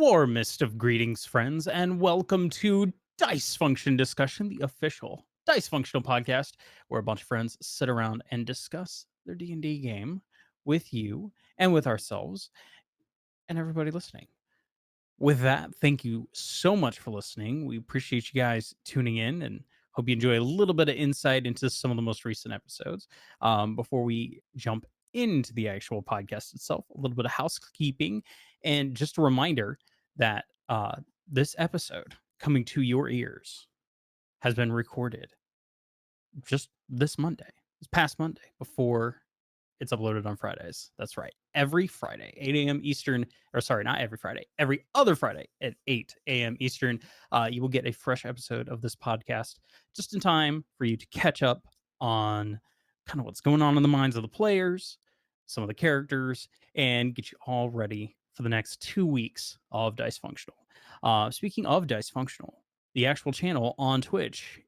Warmest of greetings, friends, and welcome to Dicefunction Discussion, the official Dicefunctional podcast, where a bunch of friends sit around and discuss their D&D game with you and with ourselves and everybody listening. With that, thank you so much for listening. We appreciate you guys tuning in and hope you enjoy a little bit of insight into some of the most recent episodes. Before we jump into the actual podcast itself, a little bit of housekeeping and just a reminder that this episode coming to your ears has been recorded just this past Monday, before it's uploaded on Fridays. That's right. Every Friday, 8 a.m. Eastern, or sorry, not every Friday, every other Friday at 8 a.m. Eastern, you will get a fresh episode of this podcast just in time for you to catch up on kind of what's going on in the minds of the players, some of the characters, and get you all ready for the next 2 weeks of Dicefunctional. Speaking of Dicefunctional, the actual channel on Twitch,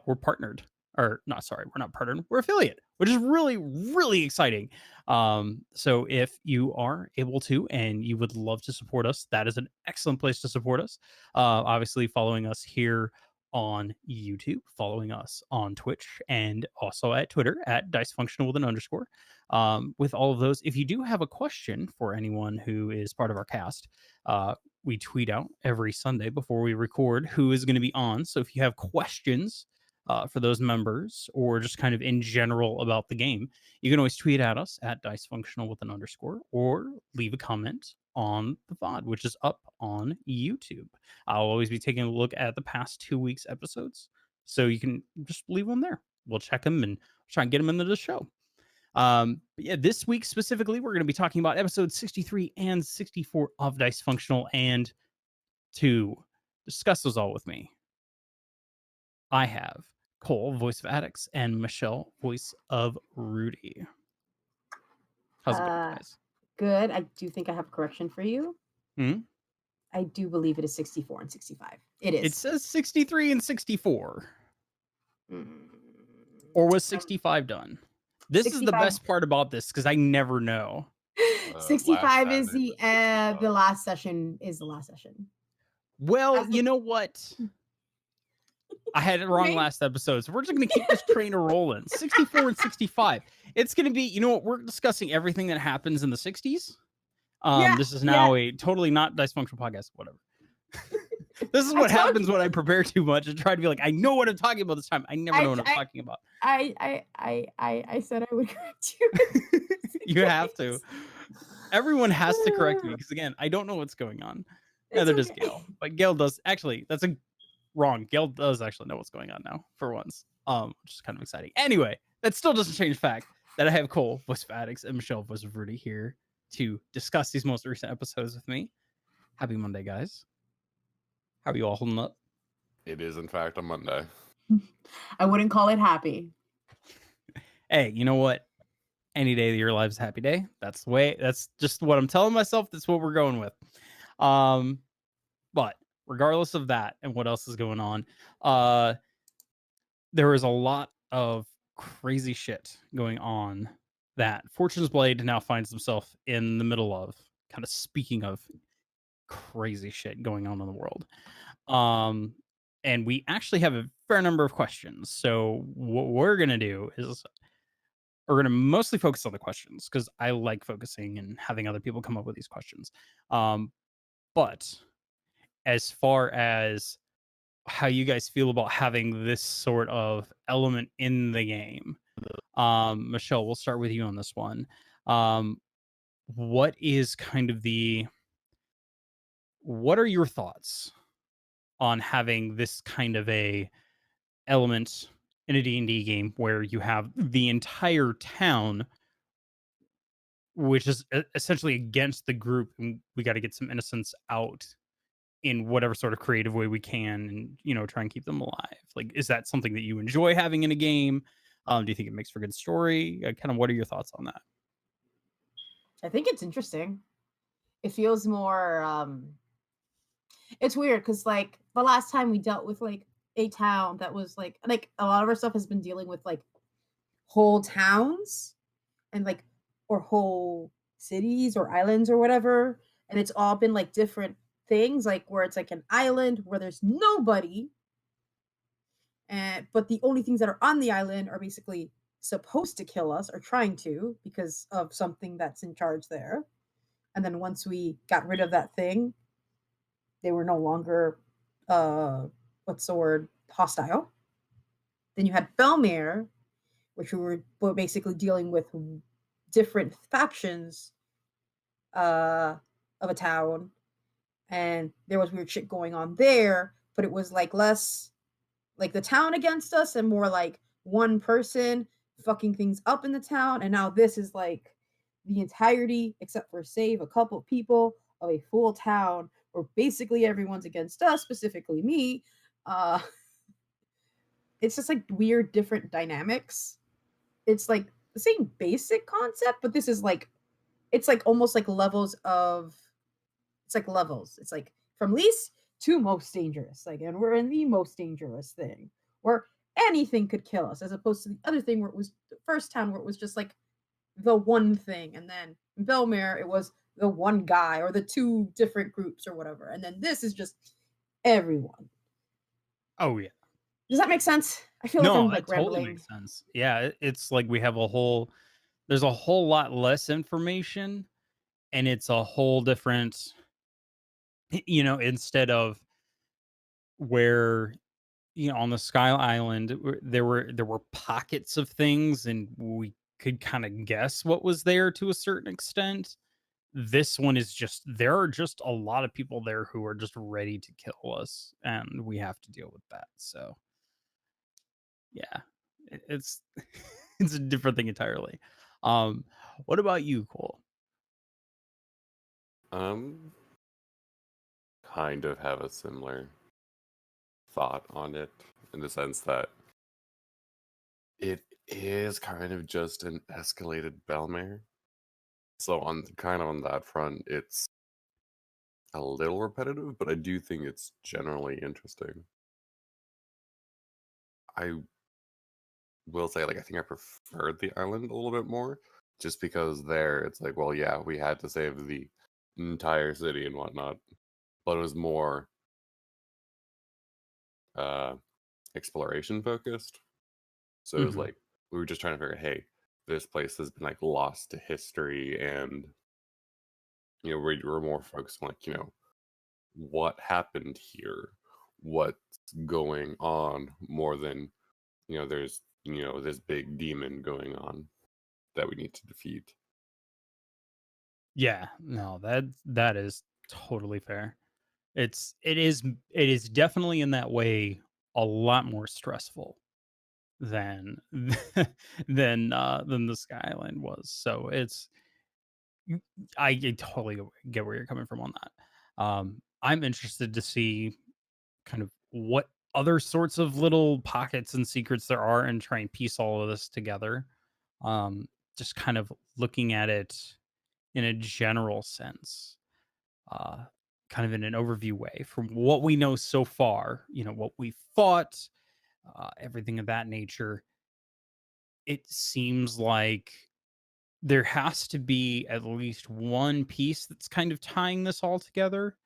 we're partnered. Or not, sorry, we're not partnered, we're affiliate, which is really, really exciting. So if you are able to and you would love to support us, that is an excellent place to support us. Obviously, following us here on YouTube, following us on Twitch, and also at Twitter at Dicefunctional with an underscore. With all of those, if you do have a question for anyone who is part of our cast, we tweet out every Sunday before we record who is going to be on. So if you have questions for those members, or just kind of in general about the game, you can always tweet at us at Dicefunctional with an underscore, or leave a comment on the VOD, which is up on YouTube. I'll always be taking a look at the past 2 weeks' episodes, so you can just leave them there. We'll check them and try and get them into the show. But yeah, this week specifically, we're going to be talking about episodes 63 and 64 of Dicefunctional, and to discuss those all with me, I have Kole, voice of Addax, and Michele, voice of Erudite. How's it going, guys? Good. I do think I have a correction for you. Hmm? I do believe it is 64 and 65. It is. It says 63 and 64. Mm. Or was 65 done? This 65. Is the best part about this, because I never know. 65 is the last session. Is the last session. Well, you know what? I had it wrong last episode, so we're just going to keep this train rolling. 64 and 65. It's going to be, you know what? We're discussing everything that happens in the 60s. This is now a totally not Dicefunctional podcast, whatever. This is what happens when I prepare too much and try to be like, I know what I'm talking about this time. I never know what I'm talking about. I said I would correct you. You have to. Everyone has to correct me, because again, I don't know what's going on. Neither does Gail. But Gail does. Actually, that's wrong. Gail does actually know what's going on now, for once, which is kind of exciting. Anyway, that still doesn't change the fact that I have Kole, voice of Addax, and Michele, voice of Erudite, here to discuss these most recent episodes with me. Happy Monday, guys. How are you all holding up? It is, in fact, a Monday. I wouldn't call it happy. Hey, you know what? Any day of your life is a happy day. That's the way. That's just what I'm telling myself. That's what we're going with. But regardless of that and what else is going on, there is a lot of crazy shit going on that Fortune's Blade now finds himself in the middle of. Kind of speaking of crazy shit going on in the world. And we actually have a fair number of questions. So what we're going to do is we're going to mostly focus on the questions, because I like focusing and having other people come up with these questions. But as far as how you guys feel about having this sort of element in the game, Michele, we'll start with you on this one. What is kind of what are your thoughts on having this kind of a element in a D&D game where you have the entire town, which is essentially against the group, and we got to get some innocents out in whatever sort of creative way we can, and, you know, try and keep them alive? Like, is that something that you enjoy having in a game? Do you think it makes for a good story? Kind of, what are your thoughts on that? I think it's interesting. It feels more, it's weird, because like the last time we dealt with like a town that was like a lot of our stuff has been dealing with like whole towns and like, or whole cities or islands or whatever, and it's all been like different things, like where it's like an island where there's nobody, but the only things that are on the island are basically supposed to kill us or trying to because of something that's in charge there. And then once we got rid of that thing, they were no longer what's the word, hostile. Then you had Belmere, which were basically dealing with different factions of a town, and there was weird shit going on there, but it was like less like the town against us and more like one person fucking things up in the town. And now this is like the entirety, except for save a couple people, of a full town where basically everyone's against us, specifically me. It's just like weird different dynamics. It's like the same basic concept, but this is like, it's like almost like levels of, it's like levels. It's like from least to most dangerous. Like, and we're in the most dangerous thing where anything could kill us, as opposed to the other thing where it was the first town where it was just like the one thing. And then in Belmere, it was the one guy or the two different groups or whatever. And then this is just everyone. Oh yeah. Does that make sense? I feel like No, I'm that like totally rambling. makes sense. Yeah, it's like we have there's a whole lot less information, and it's a whole different, instead of where, on the Sky Island, there were pockets of things, and we could kind of guess what was there to a certain extent. This one is just, there are just a lot of people there who are just ready to kill us, and we have to deal with that. So yeah, it's it's a different thing entirely. What about you, Cole? Kind of have a similar thought on it in the sense that it is kind of just an escalated Belmare. So on that front, it's a little repetitive, but I do think it's generally interesting. I will say, like, I think I preferred the island a little bit more, just because there it's like, well, yeah, we had to save the entire city and whatnot, but it was more exploration focused. So it was Mhm. like we were just trying to figure, hey, this place has been like lost to history, and we're more focused on like what happened here, what's going on, more than there's this big demon going on that we need to defeat. Yeah, no, that is totally fair. It is definitely in that way a lot more stressful than than the Skyline was. So I totally get where you're coming from on that. I'm interested to see kind of what other sorts of little pockets and secrets there are, and try and piece all of this together. Um, just kind of looking at it in a general sense, uh, kind of in an overview way from what we know so far, what we fought, everything of that nature. It seems like there has to be at least one piece that's kind of tying this all together.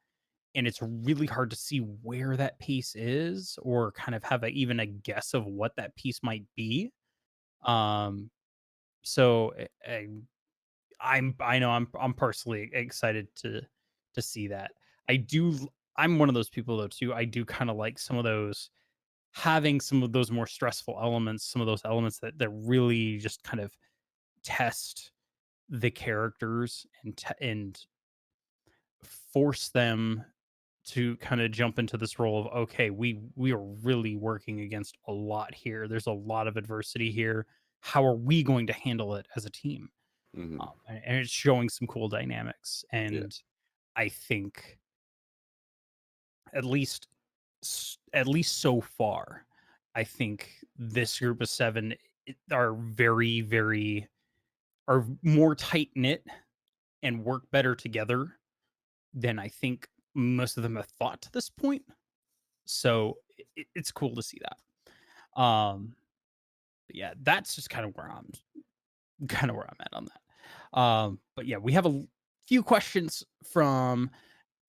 And it's really hard to see where that piece is, or kind of have even a guess of what that piece might be. Um, so I know I'm personally excited to see that. I'm one of those people though too. I do kind of like some of those, having some of those more stressful elements, some of those elements that really just kind of test the characters and force them to kind of jump into this role of, okay, we are really working against a lot here. There's a lot of adversity here. How are we going to handle it as a team? Hmm. And it's showing some cool dynamics. Yeah. And I think at least at least so far, I think this group of seven are very, very, are more tight knit and work better together than I think most of them have thought to this point. So it's cool to see that. But yeah, that's just kind of where I'm at on that. But yeah, we have a few questions from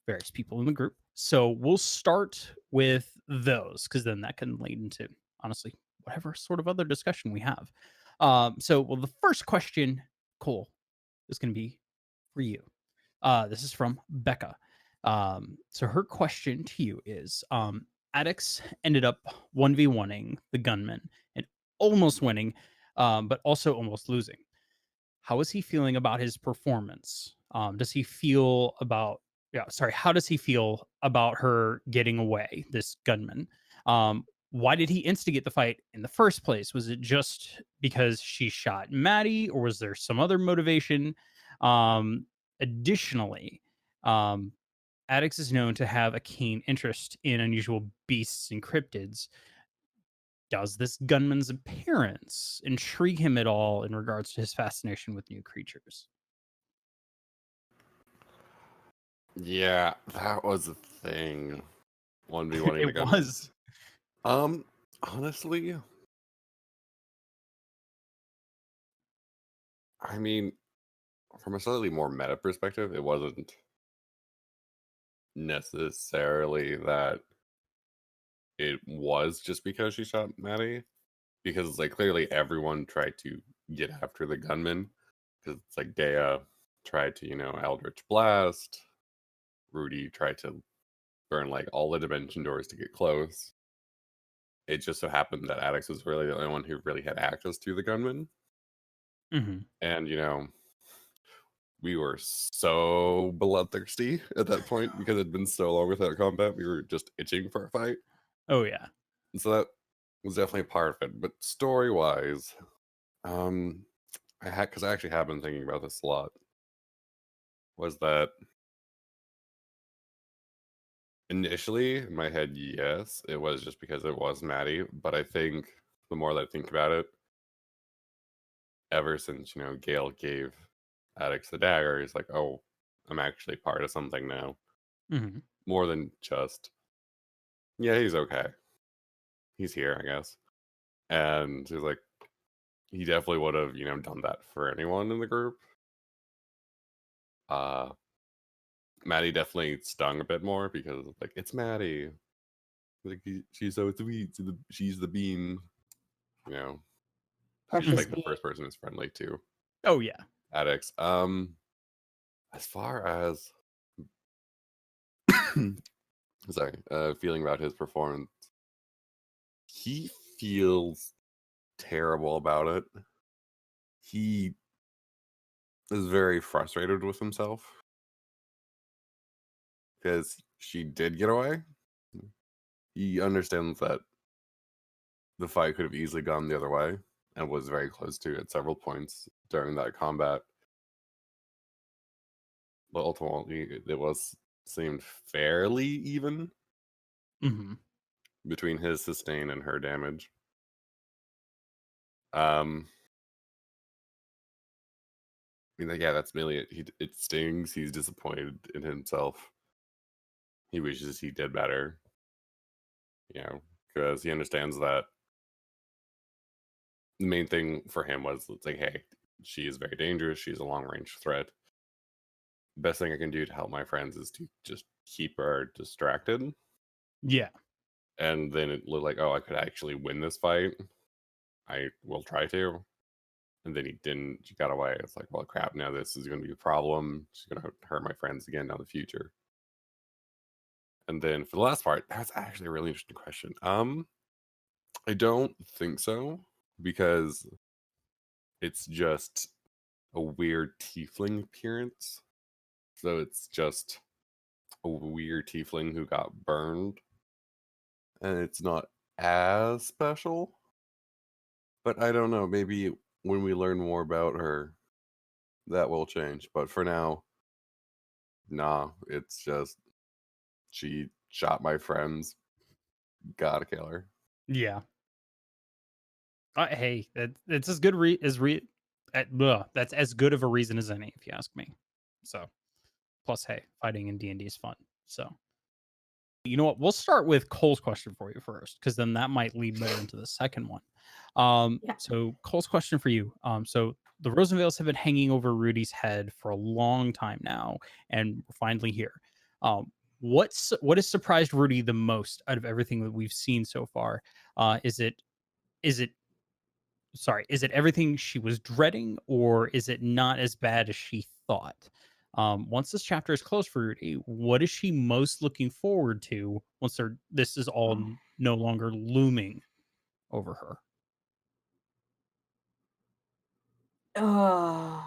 various people in the group. So we'll start with those because then that can lead into, honestly, whatever sort of other discussion we have. Well, the first question, Cole, is going to be for you. This is from Becca. So her question to you is Addax ended up 1v1ing the gunman and almost winning, but also almost losing. How is he feeling about his performance? Does he feel about how does he feel about her getting away, this gunman? Why did he instigate the fight in the first place? Was it just because she shot Maddie, or was there some other motivation? Additionally, Addax is known to have a keen interest in unusual beasts and cryptids. Does this gunman's appearance intrigue him at all in regards to his fascination with new creatures? Yeah, that was a thing. 1v1 It was. Honestly, I mean, from a slightly more meta perspective, it wasn't necessarily that it was just because she shot Maddie, because it's like clearly everyone tried to get after the gunman, because it's like Dea tried to, Eldritch Blast, Rudy tried to burn like all the dimension doors to get close. It just so happened that Addax was really the only one who really had access to the gunman. Mm-hmm. And we were so bloodthirsty at that point because it'd been so long without combat. We were just itching for a fight. Oh yeah. And so that was definitely a part of it. But story wise, because I actually have been thinking about this a lot, was that initially in my head, yes, it was just because it was Maddie. But I think the more that I think about it, ever since, Gale gave Addax the dagger, he's like, oh, I'm actually part of something now. Mm-hmm. More than just, yeah, he's okay. He's here, I guess. And he's like, he definitely would have, done that for anyone in the group. Maddie definitely stung a bit more because, like, it's Maddie. Like, she's so sweet. She's the bean. She's Precious like the bean. first person who's friendly to Oh yeah. Addax. As far as feeling about his performance, he feels terrible about it. He is very frustrated with himself because she did get away. He understands that the fight could have easily gone the other way and was very close to at several points during that combat. But ultimately, it seemed fairly even Mm-hmm. between his sustain and her damage. Yeah, that's mainly it. It stings. He's disappointed in himself. He wishes he did better. Because he understands that the main thing for him was, it's like, hey, she is very dangerous. She's a long-range threat. Best thing I can do to help my friends is to just keep her distracted. Yeah. And then it looked like, oh, I could actually win this fight. I will try to. And then he didn't. She got away. It's like, well, crap, now this is going to be a problem. She's going to hurt my friends again in the future. And then for the last part, that's actually a really interesting question. I don't think so, because it's just a weird tiefling appearance. So it's just a weird tiefling who got burned. And it's not as special. But I don't know, maybe when we learn more about her, that will change. But for now, nah, it's just she shot my friends. Gotta kill her. Yeah. Hey, that's as good that's as good of a reason as any, if you ask me. So, plus, hey, fighting in D&D is fun. So, you know what? We'll start with Cole's question for you first, because then that might lead better into the second one. Yeah. So Cole's question for you. So the Rosenvales have been hanging over Rudy's head for a long time now, and we're finally here. what has surprised Rudy the most out of everything that we've seen so far? Is it is it is it everything she was dreading, or is it not as bad as she thought? Once this chapter is closed for Rudy, what is she most looking forward to once this is all no longer looming over her? I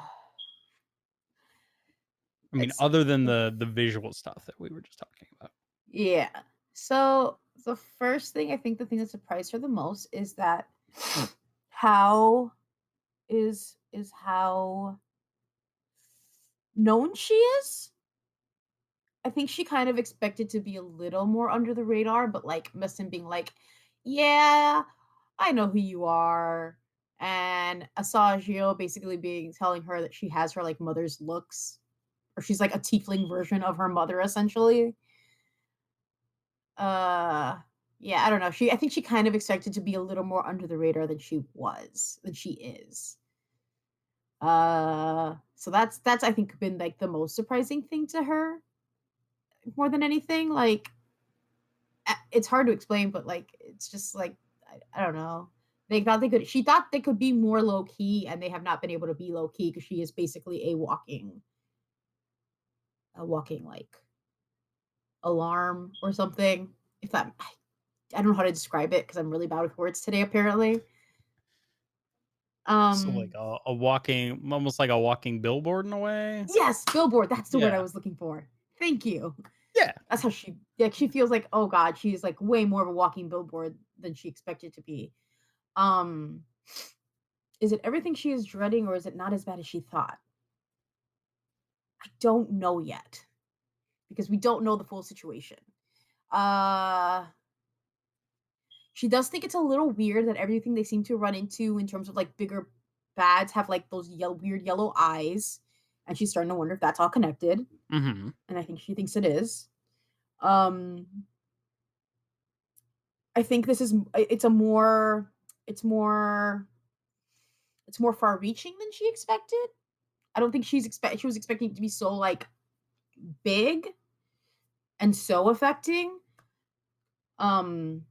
mean, It's other than the visual stuff that we were just talking about. Yeah. So the first thing, I think the thing that surprised her the most is that how is how known she is. I think she kind of expected to be a little more under the radar, but like Messin being like, "Yeah, I know who you are," and Asajio basically being telling her that she has her like mother's looks, or she's like a tiefling version of her mother, essentially. Uh, yeah, I don't know. I think she kind of expected to be a little more under the radar than she is. So that's I think been like the most surprising thing to her more than anything. Like it's hard to explain, but like it's just like I don't know. She thought they could be more low key, and they have not been able to be low key because she is basically a walking like alarm or something. If that I don't know how to describe it because I'm really bad with words today, apparently. So like Um, a walking, almost like a walking billboard in a way. yes, billboard. That's the word I Yeah. was looking for. Thank you. Yeah. That's how she feels like, oh God, she's like way more of a walking billboard than she expected to be. Um, is it everything she is dreading, or is it not as bad as she thought? I don't know yet because we don't know the full situation. Uh, she does think it's a little weird that everything they seem to run into in terms of like bigger bads have like those weird yellow eyes, and she's starting to wonder if that's all connected. Mm-hmm. And I think she thinks it is. Um, I think it's more it's more far reaching than she expected. I don't think she was expecting it to be so like big and so affecting. Um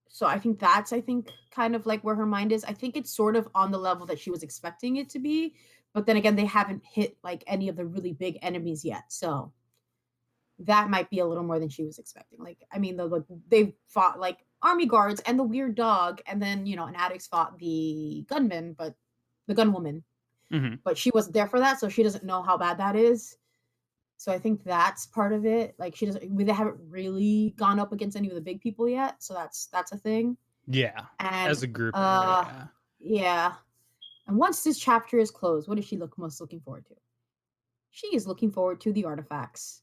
so I think kind of like where her mind is. I think it's sort of on the level that she was expecting it to be, but then again they haven't hit like any of the really big enemies yet. So that might be a little more than she was expecting. Like, I mean, they fought like army guards and the weird dog, and then an Addax fought the gunman, but the gunwoman, Mm-hmm. but she wasn't there for that, so she doesn't know how bad that is. So I think that's part of it. Like, they haven't really gone up against any of the big people yet, so that's a thing. Yeah. And As a group, anyway. Yeah. yeah. And once this chapter is closed, what is she most looking forward to? She is looking forward to the artifacts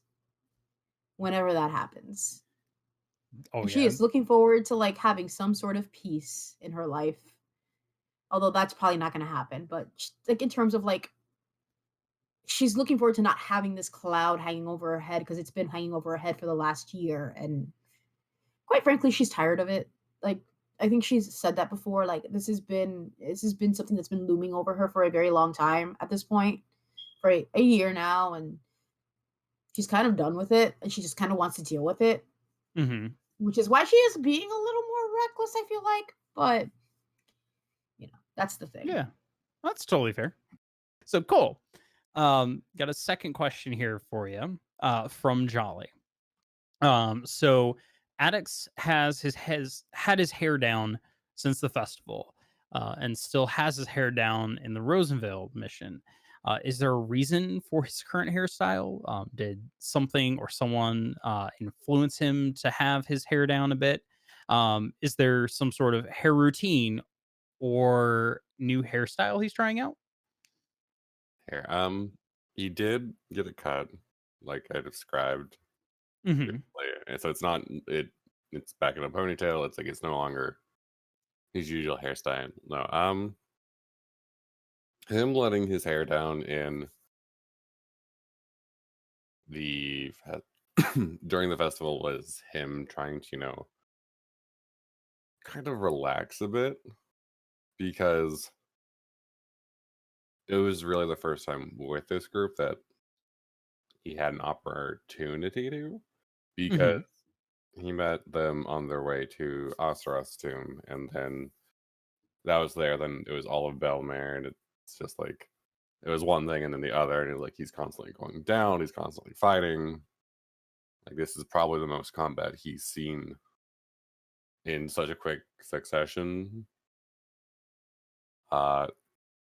whenever that happens. Oh And yeah. she is looking forward to like having some sort of peace in her life. Although that's probably not going to happen, but like in terms of like she's looking forward to not having this cloud hanging over her head because it's been hanging over her head for the last year, and quite frankly she's tired of it. Like I think she's said that before, like this has been something that's been looming over her for a very long time at this point, for a year now, and she's kind of done with it and she just kind of wants to deal with it. Mm-hmm. Which is why she is being a little more reckless, I feel like. But that's the thing. Yeah. That's totally fair. So cool. Got a second question here for you. From Jolly. So Addax has had his hair down since the festival, and still has his hair down in the Rosenville mission. Is there a reason for his current hairstyle? Did something or someone influence him to have his hair down a bit? Is there some sort of hair routine or new hairstyle he's trying out? Here, he did get a cut, like I described Mm-hmm. previously, and so it's back in a ponytail. It's like it's no longer his usual hairstyle. No, him letting his hair down in the during the festival was him trying to kind of relax a bit, because it was really the first time with this group that he had an opportunity to, because Mhm. he met them on their way to Osteroth's tomb, and then that was there. Then it was all of Belmare, and it's just like it was one thing and then the other, and it was like he's constantly going down, he's constantly fighting. Like this is probably the most combat he's seen in such a quick succession. So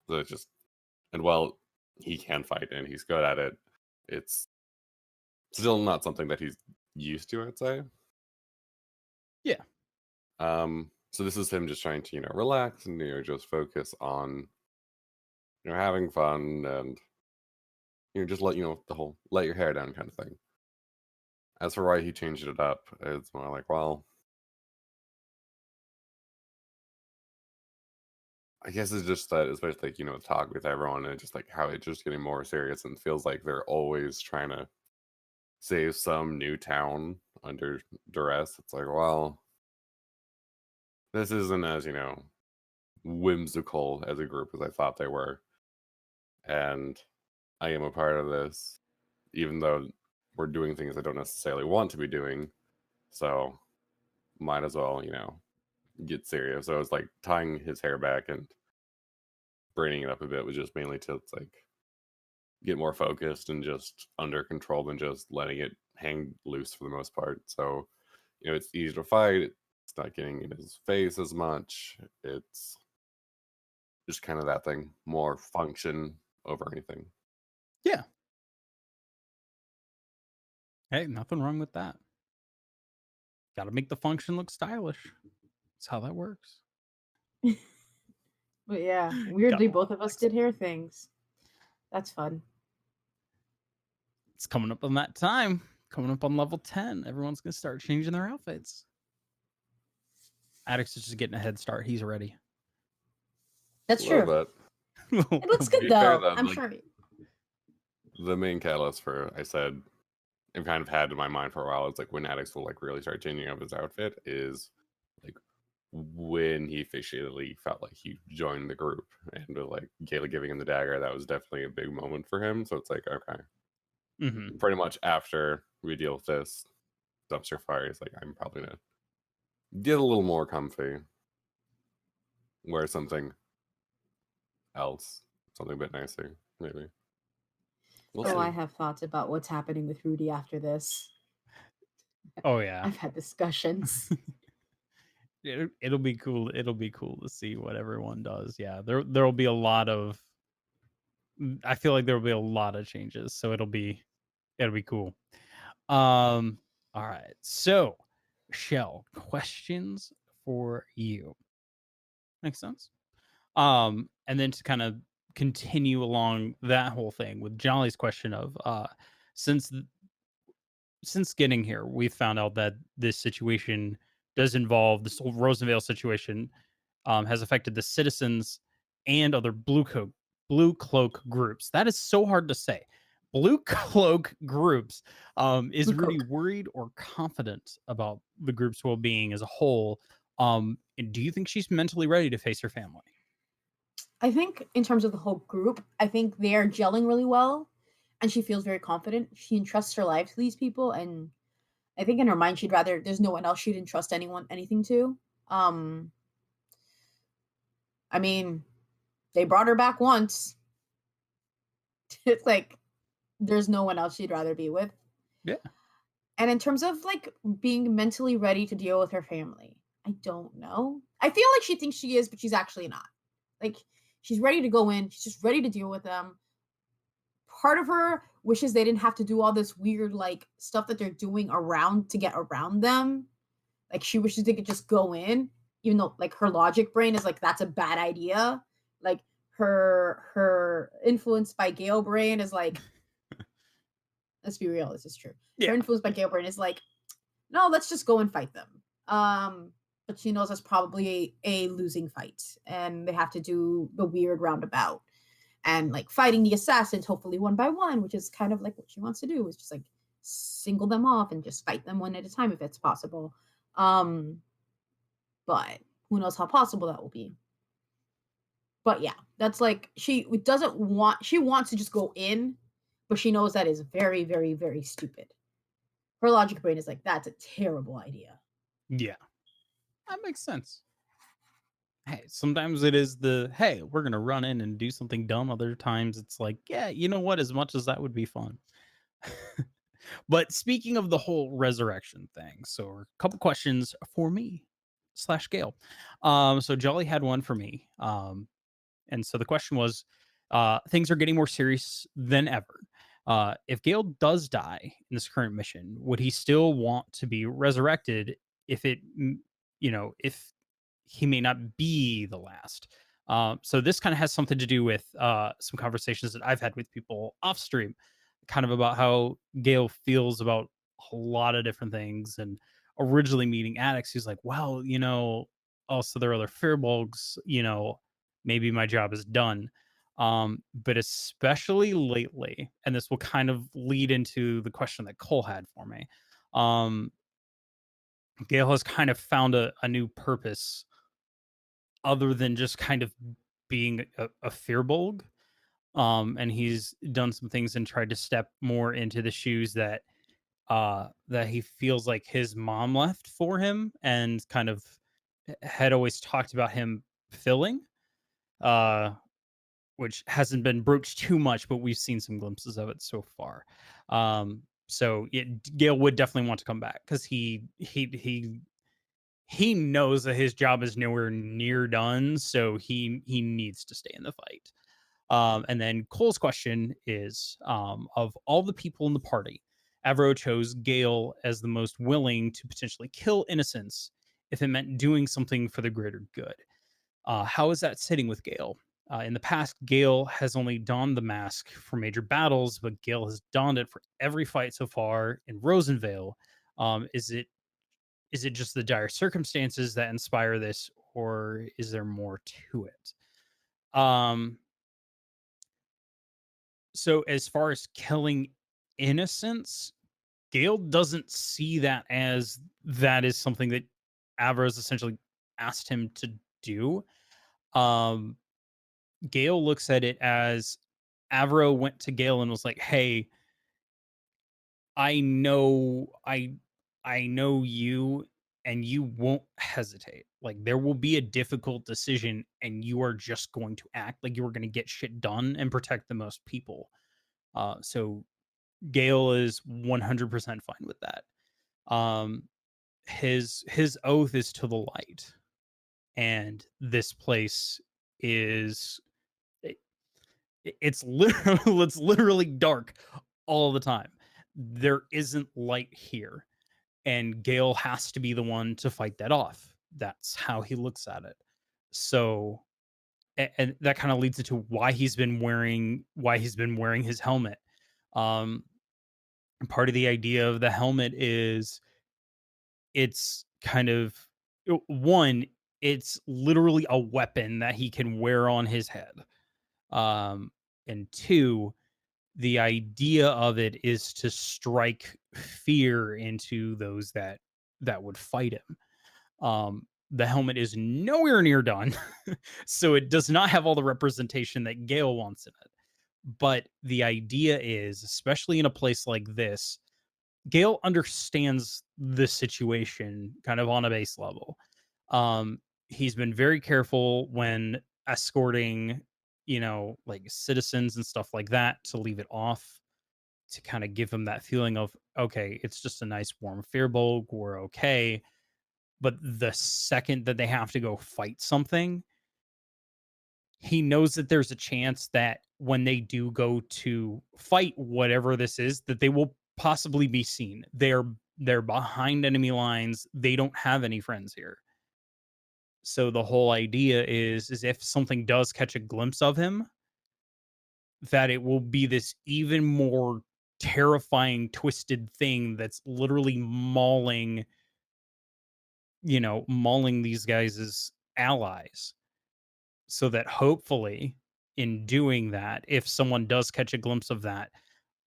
it's just, and while he can fight and he's good at it, it's still not something that he's used to, I'd say. Yeah. So this is him just trying to, relax and, just focus on, having fun and, just let, the whole let your hair down kind of thing. As for why he changed it up, it's more like, well, I guess it's just that, especially like, talk with everyone and just like how it's just getting more serious and feels like they're always trying to save some new town under duress. It's like, well, this isn't as, whimsical as a group as I thought they were. And I am a part of this, even though we're doing things I don't necessarily want to be doing. So might as well, get serious. So it's like tying his hair back and braining it up a bit was just mainly to like get more focused and just under control than just letting it hang loose for the most part. So, it's easy to fight. It's not getting in his face as much. It's just kind of that thing, more function over anything. Yeah. Hey, nothing wrong with that. Got to make the function look stylish. That's how that works. But yeah, weirdly, Gotta both of us did hair things. That's fun. It's coming up on that time. Coming up on level 10. Everyone's going to start changing their outfits. Addax is just getting a head start. He's ready. That's Love true. that. It looks To good be though. fair, though, I'm like, sure. the main catalyst for, I said, I've kind of had in my mind for a while, it's like when Addax will like really start changing up his outfit is like when he officially felt like he joined the group, and with like Kale giving him the dagger, that was definitely a big moment for him. So it's like, okay, pretty much after we deal with this dumpster fire, it's like I'm probably gonna get a little more comfy, wear something else, something a bit nicer, maybe. We'll see. I have thoughts about what's happening with Rudy after this. Oh, yeah. I've had discussions. It'll be cool. It'll be cool to see what everyone does. Yeah, there'll be a lot of. I feel like there will be a lot of changes, so it'll be cool. All right. So, Michele, questions for you. Makes sense. And then to kind of continue along that whole thing with Jolly's question of since getting here, we found out that this situation does involve this whole Rosenvale situation has affected the citizens and other blue cloak groups. That is so hard to say. Blue cloak groups. Is Blue Rudy cloak. worried or confident about the group's well-being as a whole? And do you think she's mentally ready to face her family? I think in terms of the whole group, I think they are gelling really well, and she feels very confident. She entrusts her life to these people, and I think in her mind she'd rather there's no one else she'd entrust anything to. I mean, they brought her back once. It's like there's no one else she'd rather be with. Yeah. And in terms of like being mentally ready to deal with her family, I don't know. I feel like she thinks she is, but she's actually not. Like she's ready to go in. She's just ready to deal with them. Part of her wishes they didn't have to do all this weird like stuff that they're doing around to get around them. Like she wishes they could just go in, even though like her logic brain is like that's a bad idea. Like her influenced by Gale brain is like, let's be real, this is true. Yeah. Her influenced by Gale brain is like, no, let's just go and fight them. But she knows that's probably a losing fight, and they have to do the weird roundabout and like fighting the assassins, hopefully one by one, which is kind of like what she wants to do, is just like single them off and just fight them one at a time if it's possible. But who knows how possible that will be. But yeah, that's like she wants to just go in, but she knows that is very, very, very stupid. Her logic brain is like, that's a terrible idea. Yeah, that makes sense. Hey, sometimes it is hey, we're gonna run in and do something dumb. Other times it's like, yeah, you know what? As much as that would be fun. But speaking of the whole resurrection thing, so a couple questions for me / Gale. So Jolly had one for me. And so the question was, things are getting more serious than ever. If Gale does die in this current mission, would he still want to be resurrected if if he may not be the last? So this kind of has something to do with some conversations that I've had with people off stream, kind of about how Gale feels about a lot of different things. And originally meeting Addax, he's like, well, also there are other Firbolgs, maybe my job is done. But especially lately, and this will kind of lead into the question that Kole had for me. Gale has kind of found a new purpose other than just kind of being a Firbolg. And he's done some things and tried to step more into the shoes that he feels like his mom left for him, and kind of had always talked about him filling, which hasn't been broached too much, but we've seen some glimpses of it so far. So Gale would definitely want to come back because he knows that his job is nowhere near done, so he needs to stay in the fight. And then Cole's question is, of all the people in the party, Avro chose Gale as the most willing to potentially kill innocents if it meant doing something for the greater good. How is that sitting with Gale? In the past, Gale has only donned the mask for major battles, but Gale has donned it for every fight so far in Rosenvale. Is it just the dire circumstances that inspire this, or is there more to it? So as far as killing innocents, Gale doesn't see that as that is something that Avro's essentially asked him to do. Gale looks at it as Avro went to Gale and was like, "Hey, I know you, and you won't hesitate. Like, there will be a difficult decision and you are just going to act like you are going to get shit done and protect the most people." So Gale is 100% fine with that. His oath is to the light, and this place is it's literally dark all the time. There isn't light here, and Gale has to be the one to fight that off. That's how he looks at it. So, and that kind of leads into why he's been wearing his helmet. Part of the idea of the helmet is it's kind of one, it's literally a weapon that he can wear on his head. And two, the idea of it is to strike fear into those that would fight him. The helmet is nowhere near done, so it does not have all the representation that Gale wants in it. But the idea is, especially in a place like this, Gale understands the situation kind of on a base level. He's been very careful when escorting, like citizens and stuff like that, to leave it off, to kind of give him that feeling of, okay, it's just a nice warm Firbolg, we're okay. But the second that they have to go fight something, he knows that there's a chance that when they do go to fight whatever this is, that they will possibly be seen. They're behind enemy lines. They don't have any friends here. So the whole idea is if something does catch a glimpse of him, that it will be this even more terrifying, twisted thing that's literally mauling these guys as allies. So that hopefully in doing that, if someone does catch a glimpse of that,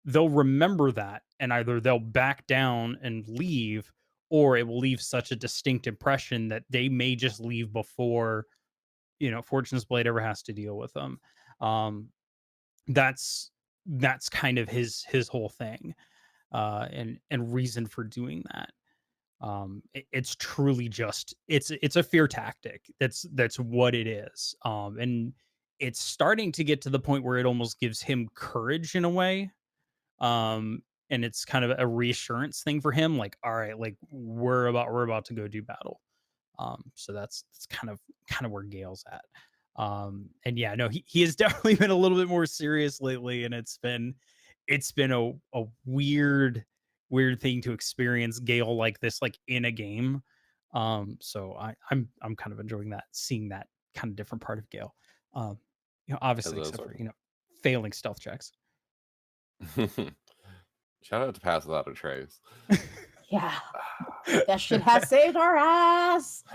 they'll remember that, and either they'll back down and leave, or it will leave such a distinct impression that they may just leave before, Fortune's Blade ever has to deal with them. That's that's kind of his whole thing, and reason for doing that. It's truly just it's a fear tactic. That's what it is. And it's starting to get to the point where it almost gives him courage in a way. And it's kind of a reassurance thing for him, like, all right, like we're about to go do battle. So that's kind of where Gale's at. And yeah, no, he has definitely been a little bit more serious lately, and it's been a weird thing to experience Gale like this, like in a game. So I'm kind of enjoying that, seeing that kind of different part of Gale. Obviously, As except for failing stealth checks. Shout out to Pass Without a Trace. Yeah. That shit has saved our ass.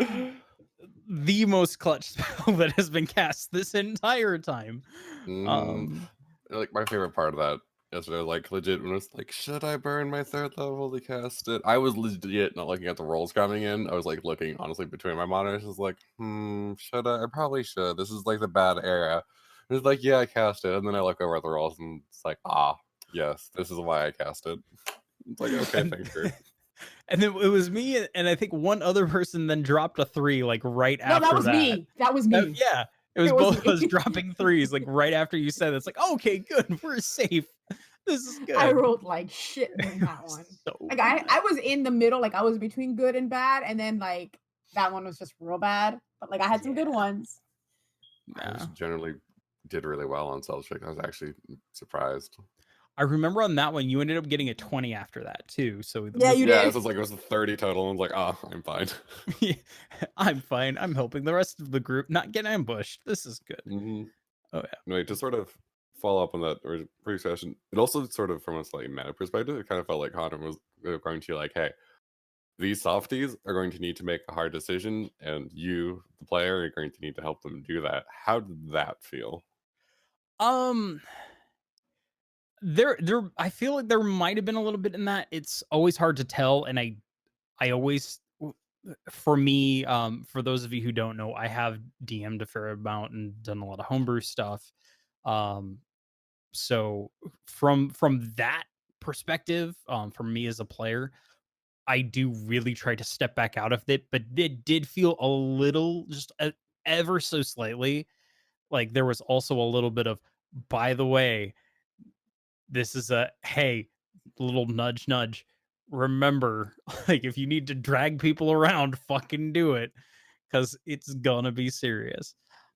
The most clutch spell that has been cast this entire time. Like my favorite part of that yesterday, like legit when it's like, should I burn my 3rd level to cast it? I was legit not looking at the rolls coming in. I was like looking honestly between my monitors. I was like, should I? I probably should. This is like the bad area. And it's like, yeah, I cast it. And then I look over at the rolls and it's like, yes, this is why I cast it. It's like, okay, thanks, Kurt. And then it was me, and I think one other person then dropped a 3 like right after that. No, that was me. That was me. Yeah, it was both of us dropping 3s like right after you said it. It's like, okay, good, we're safe. This is good. I rolled like shit in that one. Like I was in the middle, like I was between good and bad, and then like that one was just real bad. But like I had some good ones. I just generally did really well on stealth check. I was actually surprised. I remember on that one, you ended up getting a 20 after that too. So yeah, you did. It was like it was a 30 total. And I was like, I'm fine. I'm fine. I'm helping the rest of the group not get ambushed. This is good. Mm-hmm. Oh yeah. No, to sort of follow up on that previous question, it also sort of from a slightly meta perspective, it kind of felt like Connor was going to like, hey, these softies are going to need to make a hard decision, and you, the player, are going to need to help them do that. How did that feel? There I feel like there might have been a little bit in that. It's always hard to tell, and I always, for me, for those of you who don't know, I have DM'd a fair amount and done a lot of homebrew stuff. So from that perspective, for me as a player, I do really try to step back out of it, but it did feel a little, just ever so slightly, like there was also a little bit of, by the way, this is a, hey, little nudge, nudge. Remember, like, if you need to drag people around, fucking do it, because it's gonna be serious.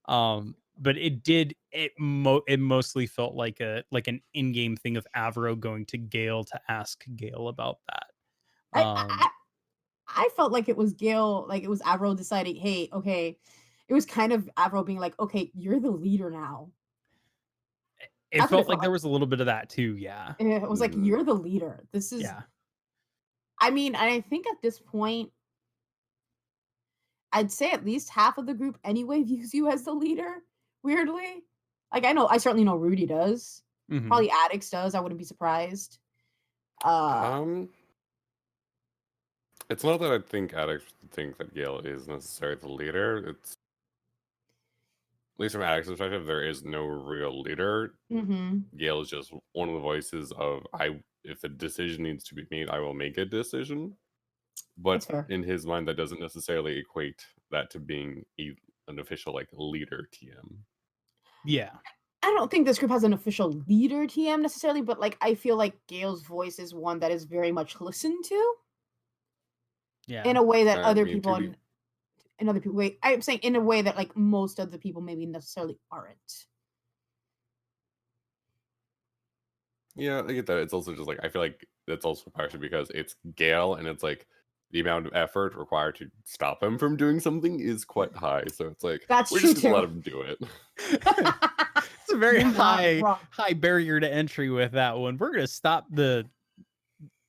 But it mostly felt like an in-game thing of Avro going to Gale to ask Gale about that. I felt like it was Gale, like it was Avro deciding, hey, okay. It was kind of Avro being like, okay, you're the leader now. It felt like there was a little bit of that too, yeah. It was like, you're the leader. This is, yeah. I mean, I think at this point, I'd say at least half of the group anyway views you as the leader, weirdly. Like, I certainly know Rudy does. Mm-hmm. Probably Addax does. I wouldn't be surprised. It's not that I think Addax think that Gale is necessarily the leader. It's, at least from Addax's perspective, there is no real leader. Mm-hmm. Gale is just one of the voices of, if a decision needs to be made, I will make a decision. But in his mind, that doesn't necessarily equate that to being an official like leader TM. Yeah. I don't think this group has an official leader TM necessarily, but like I feel like Gale's voice is one that is very much listened to. Yeah. In a way that other people in other people, wait, I'm saying in a way that like most of the people maybe necessarily aren't. Yeah, I get that. It's also just like, I feel like that's also partially because it's Gale, and it's like the amount of effort required to stop him from doing something is quite high. So it's like, we're just gonna let him do it. It's a very high barrier to entry with that one. We're gonna stop the.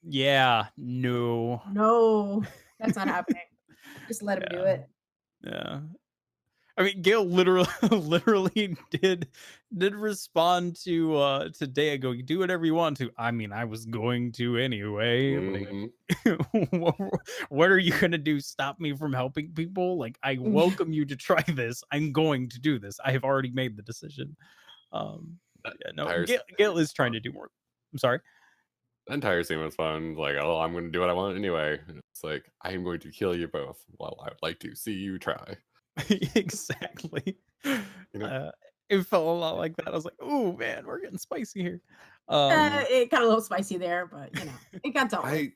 Yeah, no, that's not happening. Just let him do it. Yeah. I mean, Gale literally did respond to Dea going, do whatever you want to. I mean, I was going to anyway. Mm-hmm. Like, what are you gonna do? Stop me from helping people? Like, I welcome you to try this. I'm going to do this. I have already made the decision. Yeah, no, entire Gil is trying to do more. I'm sorry. The entire scene was fun. Like, oh, I'm going to do what I want anyway. And it's like, I am going to kill you both. Well, I would like to see you try. Exactly. You know, It felt a lot like that. I was like, "Oh man, we're getting spicy here." It got a little spicy there, but it got dealt with.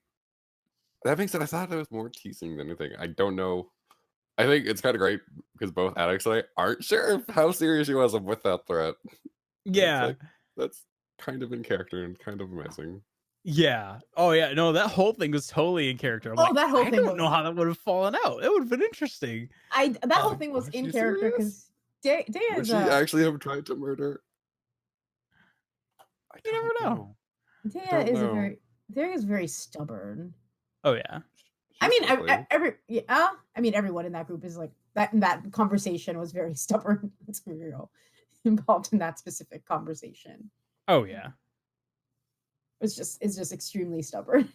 That being said, I thought it was more teasing than anything. I don't know. I think it's kind of great because both Addax and I aren't sure how serious she was with that threat. It's Yeah, like, that's kind of in character and kind of amazing. yeah. Oh yeah, no, that whole thing was totally in character. I'm Oh, like, that whole I thing don't know was. how that would have fallen out. It would have been interesting. That whole Like, thing was was in she character serious? because Dea Would is she actually have tried to murder? I You never don't know. know. Dea is very stubborn. Oh yeah. I She's mean, lovely. everyone in that group is like that. In that conversation was very stubborn. Let's be real, involved in that specific conversation. Oh yeah. It's just extremely stubborn.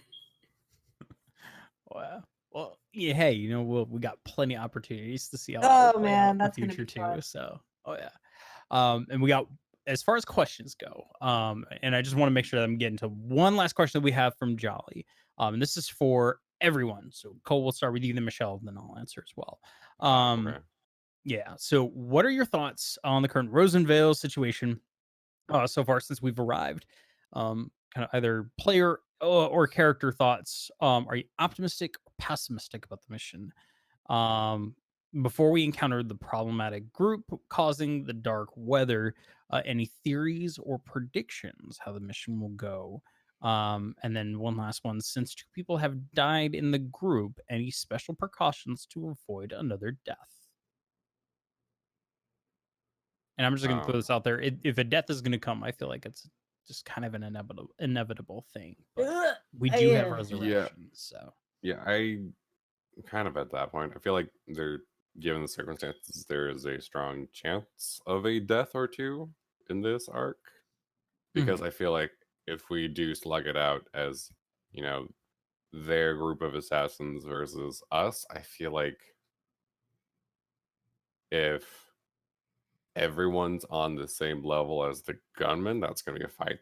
Wow. Well, yeah. Hey, we got plenty of opportunities to see how that Oh will play out man, in the that's gonna future be fun. too. So, oh yeah. And we got as far as questions go. And I just want to make sure that I'm getting to one last question that we have from Jolly. And this is for everyone. So Cole, we'll start with you, then Michelle, and then I'll answer as well. Okay. Yeah. So, what are your thoughts on the current Rosenvale situation so far since we've arrived? Kind of either player or character thoughts. Are you optimistic or pessimistic about the mission? Um, Before we encountered the problematic group causing the dark weather, any theories or predictions how the mission will go? And then one last one: since 2 people have died in the group, any special precautions to avoid another death? And I'm just going to throw Um, this out there: if a death is going to come, I feel like it's just kind of an inevitable thing. But we do have Yeah. resurrections, so yeah, I'm kind of at that point. I feel like given the circumstances, there is a strong chance of a death or two in this arc. Because Mhm. I feel like if we do slug it out as, you know, their group of assassins versus us, I feel like if everyone's on the same level as the gunman, that's going to be a fight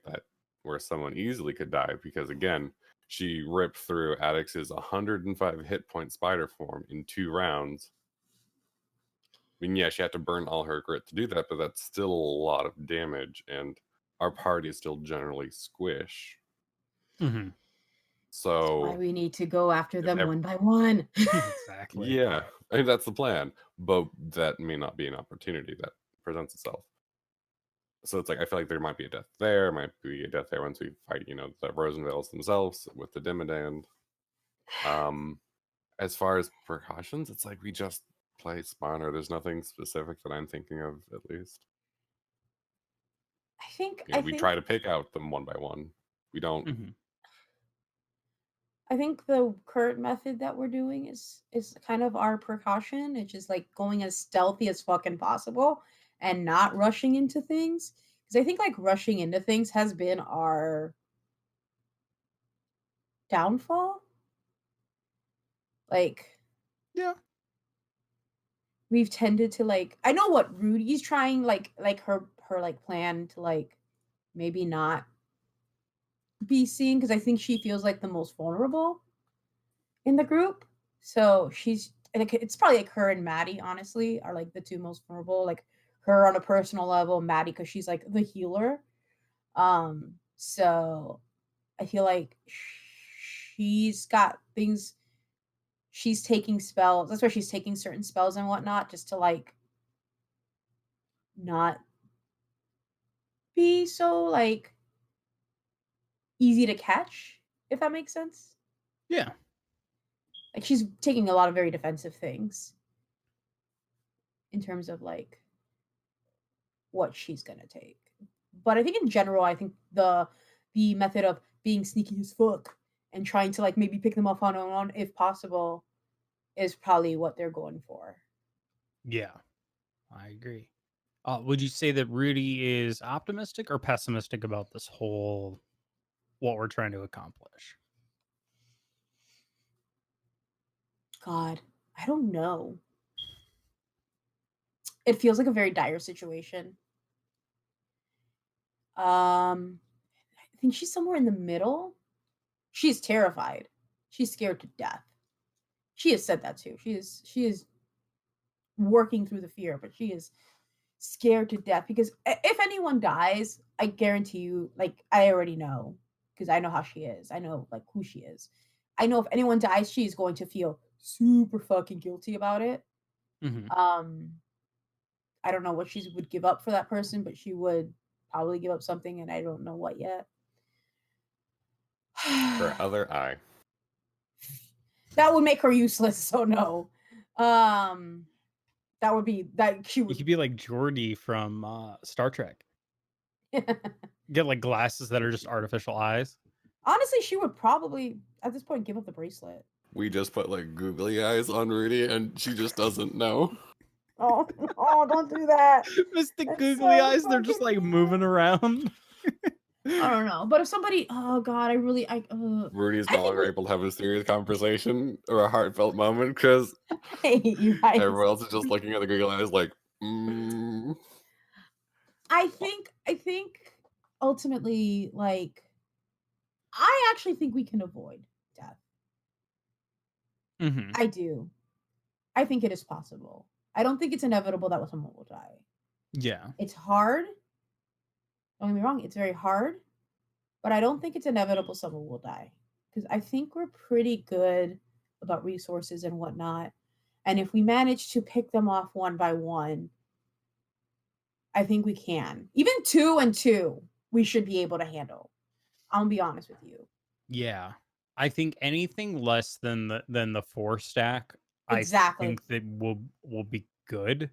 where someone easily could die. Because again, she ripped through Addax's 105 hit point spider form in 2 rounds. I mean, yeah, she had to burn all her grit to do that, but that's still a lot of damage, and our party is still generally squish. Mhm. That's why So we need to go after if them one by one. Exactly. yeah, I mean that's the plan, but that may not be an opportunity that presents itself. So it's like I feel like there might be a death there, might be a death there once we fight, the Rosenvales themselves with the Dimmadand. As far as precautions, it's like we just play Spawner. There's nothing specific that I'm thinking of, at least. I think We try to pick out them one by one. We don't. Mhm. I think the current method that we're doing is kind of our precaution. It's just like going as stealthy as fucking possible and not rushing into things. Because I think like rushing into things has been our downfall. Like Yeah. we've tended to like I know what Rudy's trying like her like plan to like maybe not be seen because I think she feels like the most vulnerable in the group. So she's like it's probably like her and Maddie honestly are like the two most vulnerable. Like her on a personal level, Maddie because she's like the healer. So I feel like she's got things. She's taking spells. That's why she's taking certain spells and whatnot just to like not be so like easy to catch, if that makes sense. Yeah. Like she's taking a lot of very defensive things in terms of like what she's gonna take. But I think in general, I think the method of being sneaky as fuck and trying to like maybe pick them off on own if possible is probably what they're going for. Yeah. I agree. Would you say that Rudy is optimistic or pessimistic about this whole what we're trying to accomplish? God, I don't know. It feels like a very dire situation. I think she's somewhere in the middle. She's terrified. She's scared to death. She has said that too. She is working through the fear, but she is scared to death because if anyone dies, I guarantee you, like I already know because I know how she is. I know like who she is. I know if anyone dies, she's going to feel super fucking guilty about it. Mhm. I don't know what she would give up for that person, but she would probably give up something, and I don't know what yet. Her other eye. That would make her useless, so no. That would be that she You would. could be like Geordi from Star Trek. Get like glasses that are just artificial eyes. Honestly, she would probably at this point give up the bracelet. We just put like googly eyes on Rudy, and she just doesn't know. Oh, oh, don't do that. Mystic That's googly so eyes, they're just fucking like moving around. I don't know, but if somebody, oh god, Rudy's I no think longer able to have a serious conversation or a heartfelt moment because I hate you guys. everyone else is just looking at the googly eyes like, I think ultimately, like, I actually think we can avoid death. Mhm. I do. I think it is possible. I don't think it's inevitable that someone will die. Yeah. It's hard. Don't get me wrong, it's very hard, but I don't think it's inevitable someone will die. Because I think we're pretty good about resources and whatnot. And if we manage to pick them off one by one, I think we can. Even 2 and 2, we should be able to handle. I'll be honest with you. Yeah. I think anything less than the 4 stack, Exactly. I think that will be good.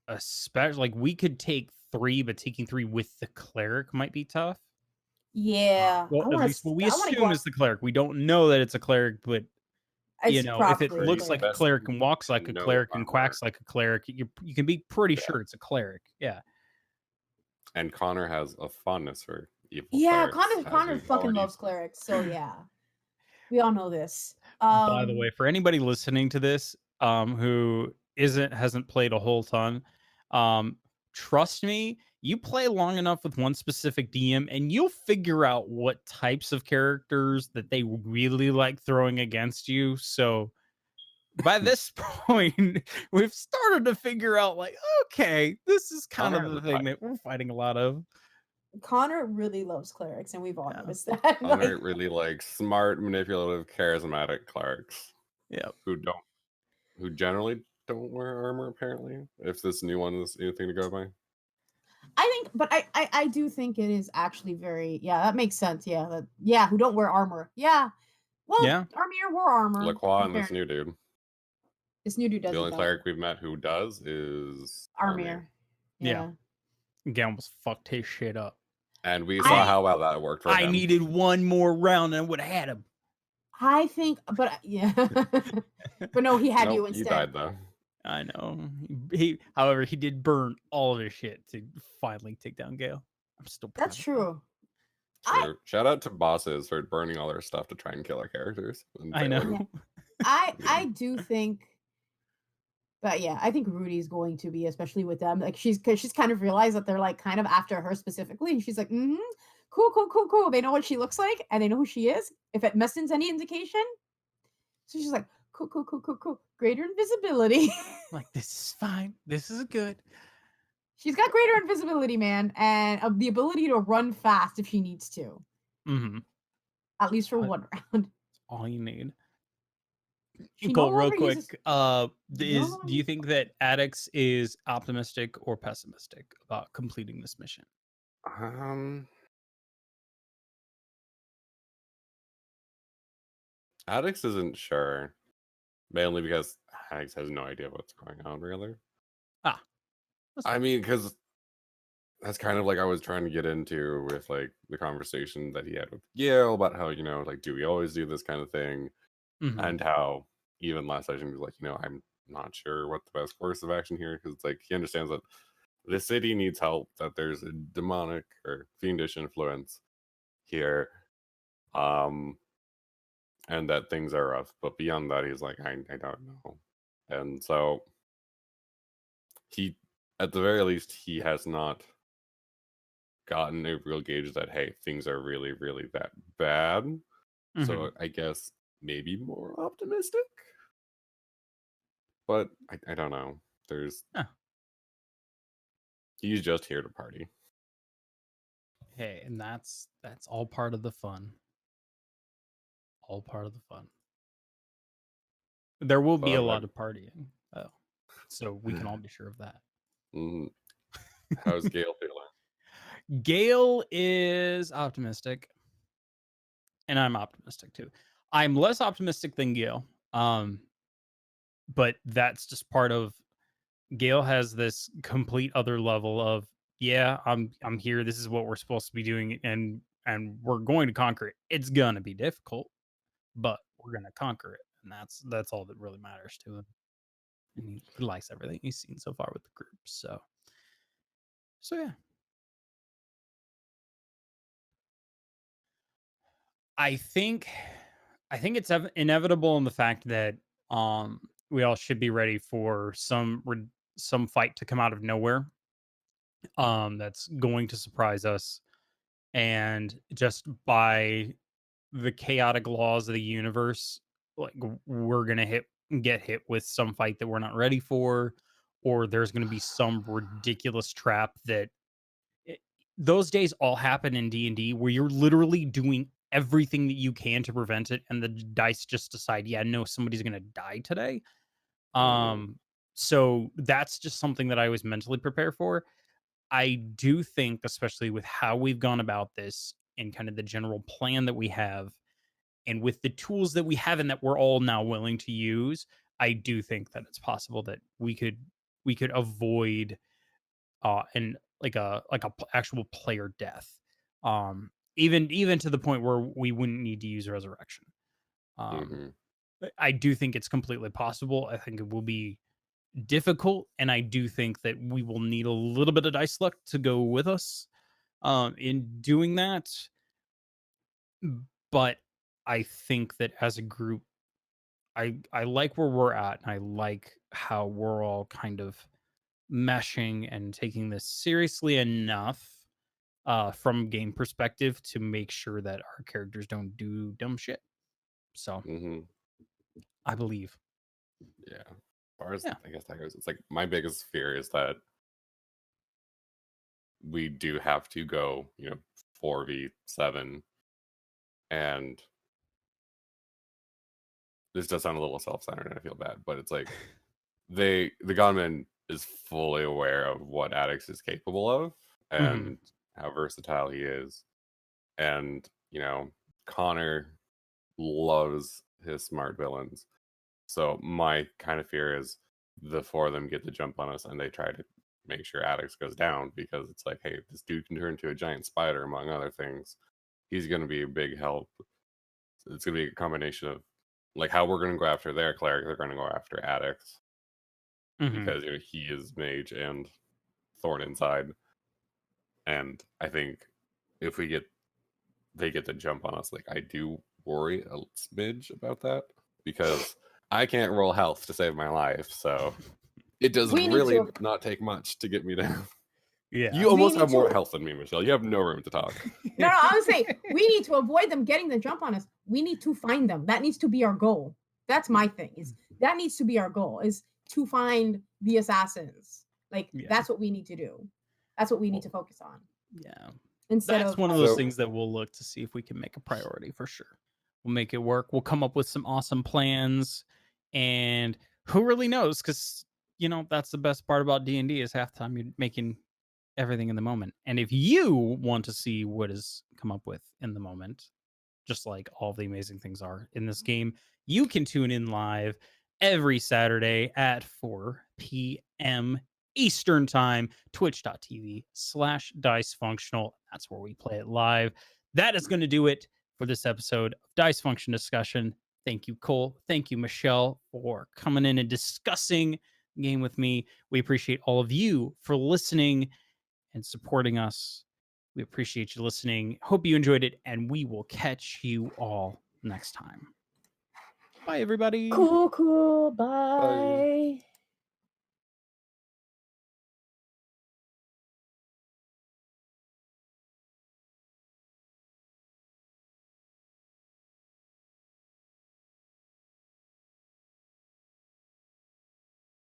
Especially like we could take 3, but taking 3 with the cleric might be tough. Yeah. Well, at least what we I want to go assume is the cleric. We don't know that it's a cleric, but you it's know, if it probably looks a like a cleric. cleric and walks like a No cleric and armor. quacks like a cleric, you can be pretty Yeah. sure it's a cleric. Yeah. And Connor has a fondness for evil Yeah, clerics, as Connor we've fucking already loves clerics. So yeah. We all know this. By the way, for anybody listening to this, who hasn't played a whole ton, trust me, you play long enough with one specific DM, and you'll figure out what types of characters that they really like throwing against you. So by this point, we've started to figure out, like, okay, this is kind Connor of has the a thing type. that we're fighting a lot of. Connor really loves clerics, and we've all Yeah. noticed that. Connor Like, really likes smart, manipulative, charismatic clerics. Yeah. Who generally don't wear armor, apparently. If this new one is anything to go by. I think, but I do think it is actually very, yeah, that makes sense. Yeah, who don't wear armor. Yeah. Well, Yeah. Armir wore armor. Lacroix in and this fairness. new dude. This new dude does The it only though. cleric we've met who does is Armir. Yeah. Again, almost fucked his shit up. And we saw I- how well that worked for him. I needed one more round and I would have had him. I think, but yeah, but no, he had you Nope, instead. you died though. I know. However, he did burn all of his shit to finally take down Gale. I'm still proud That's of him. true. True. Shout out to bosses for burning all their stuff to try and kill our characters. and I failing. know. I do think, but yeah, I think Rudy's going to be, especially with them. Like because she's kind of realized that they're like kind of after her specifically, and she's like, cool. They know what she looks like and they know who she is. If it messes any indication, so she's like, cool. Greater invisibility. Like, this is fine. This is good. She's got greater invisibility, man, and the ability to run fast if she needs to. Mm-hmm. At least for one round. All you need. She Cole, no real longer quick, uses- do you think that Addax is optimistic or pessimistic about completing this mission? Addax isn't sure. Mainly because Addax has no idea what's going on, really. I mean, because that's kind of like I was trying to get into with like the conversation that he had with Yale about how, like, do we always do this kind of thing? Mhm. And how even last session he was like, I'm not sure what the best course of action here, because it's like he understands that the city needs help, that there's a demonic or fiendish influence here, and that things are rough. But beyond that, he's like, I don't know. And so he, at the very least, he has not gotten a real gauge that, hey, things are really, really that bad. So I guess maybe more optimistic. But I don't know. He's just here to party. Hey, and that's all part of the fun. All part of the fun. There will be a lot of partying, though, so we can all be sure of that. How's Gail feeling? Gail is optimistic, and I'm optimistic too. I'm less optimistic than Gail, but that's just part of. Gail has this complete other level of, yeah, I'm here. This is what we're supposed to be doing, and we're going to conquer it. It's gonna be difficult, but we're gonna conquer it, and that's all that really matters to him. And he likes everything he's seen so far with the group. So yeah. I think it's inevitable in the fact that we all should be ready for some fight to come out of nowhere. That's going to surprise us, and just by the chaotic laws of the universe, like we're gonna get hit with some fight that we're not ready for, or there's gonna be some ridiculous trap that those days all happen in D&D where you're literally doing everything that you can to prevent it, and the dice just decide, yeah, no, somebody's gonna die today. So that's just something that I always mentally prepare for. I do think, especially with how we've gone about this and kind of the general plan that we have, and with the tools that we have and that we're all now willing to use, I do think that it's possible that we could avoid and like a actual player death, even to the point where we wouldn't need to use resurrection. I do think it's completely possible. I think it will be difficult, and I do think that we will need a little bit of dice luck to go with us in doing that. But I think that as a group, I like where we're at, and I like how we're all kind of meshing and taking this seriously enough from game perspective to make sure that our characters don't do dumb shit. So I believe. Yeah. As far as I guess that goes, it's like my biggest fear is that we do have to go, 4v7, and this does sound a little self-centered and I feel bad, but it's like the gunman is fully aware of what Addax is capable of and how versatile he is. And, Connor loves his smart villains. So my kind of fear is the four of them get the jump on us and they try to make sure Addax goes down, because it's like, hey, this dude can turn into a giant spider, among other things. He's going to be a big help. It's going to be a combination of like how we're going to go after their cleric, they're going to go after Addax. Because he is mage and thorn inside. And I think if they get the jump on us, like I do worry a smidge about that, because I can't roll health to save my life, so it does really not take much to get me down. Yeah, you almost have more health than me, Michele. You have no room to talk. No, I was saying we need to avoid them getting the jump on us. We need to find them. That needs to be our goal. That's my thing. That needs to be our goal, is to find the assassins. Like that's what we need to do. That's what we need to focus on. Yeah. That's one of those things that we'll look to see if we can make a priority for sure. We'll make it work. We'll come up with some awesome plans, and who really knows? Because that's the best part about D&D is half the time you're making everything in the moment. And if you want to see what is come up with in the moment, just like all the amazing things are in this game, you can tune in live every Saturday at 4 p.m. Eastern time, twitch.tv/Dicefunctional. That's where we play it live. That is going to do it for this episode of Dicefunction Discussion. Thank you, Kole. Thank you, Michele, for coming in and discussing the game with me. We appreciate all of you for listening and supporting us. We appreciate you listening. Hope you enjoyed it, and we will catch you all next time. Bye, everybody. Cool. Bye.